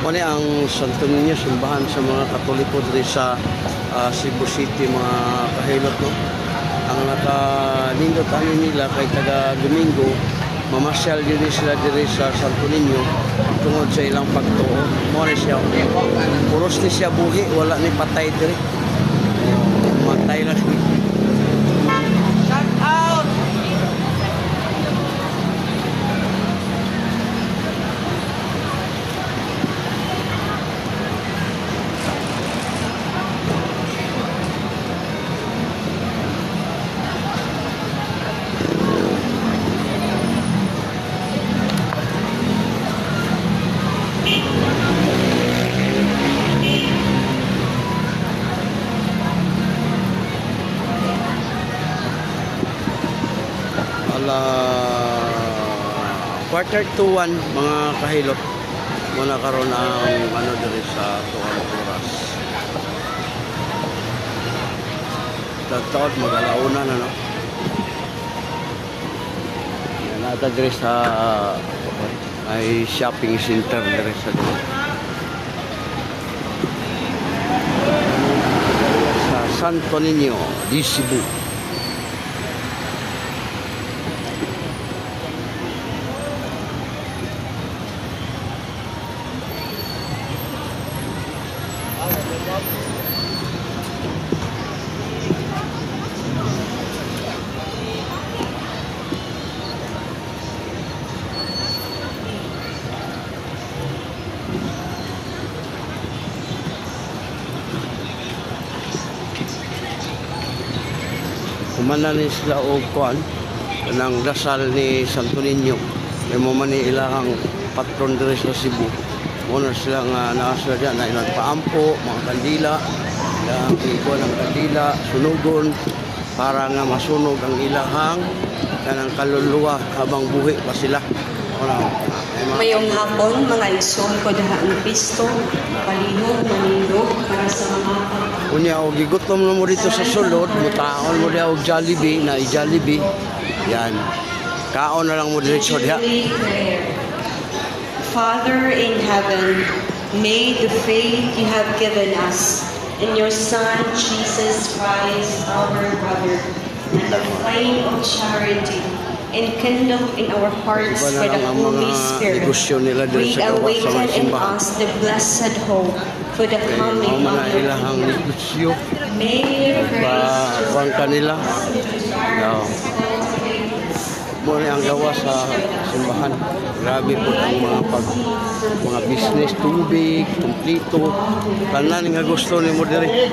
Muna ang Santo Niño, simbahan sa mga Katoliko dito sa Cebu City, mga kahilot, no? Ang nakalindot ano nila kay taga Domingo, mamasyal din sila dito sa Santo Niño tungod sa ilang pagtuo. Muna siya, puros ni siya buhi, wala ni patay dito. Matay na siya. Shout out! Quarter to 1 mga kahilot muna karon ang ano diri sa tuwang oras. Tagtaot mag-alauna na, no? Yan nata diri sa ay shopping center diri sa Santo Niño di Cebu. Kumanan sila o kuan ng dasal ni Santo Niño. May mo man ilahang patron diri sa Cebu. Muna sila nga naasla dyan na ilang paampo, mga kandila, ilang ikuan ng kandila, sunugon para nga masunog ang ilahang kanang kaluluwa habang buhi pa sila. Mayong hapon, mga igsoon ko dahang pisto, palihog, manindog, para sa mga Unya, o gigutom na mo dito sa sulod, mutaon mo diya og Jollibee, na i-Jollibee. Yan. Kaon na lang mo dito diya. Father in heaven, may the faith you have given us in your Son, Jesus Christ, our brother, and the flame of charity, enkindle in our hearts by the Holy Spirit. We awaken in us the blessed hope for the coming of your kingdom. May your grace kanila. Muna ang gawa sa simbahan. Grabe po ang mga business, tubig, kumplito. Kanan nga gusto ni mo diri.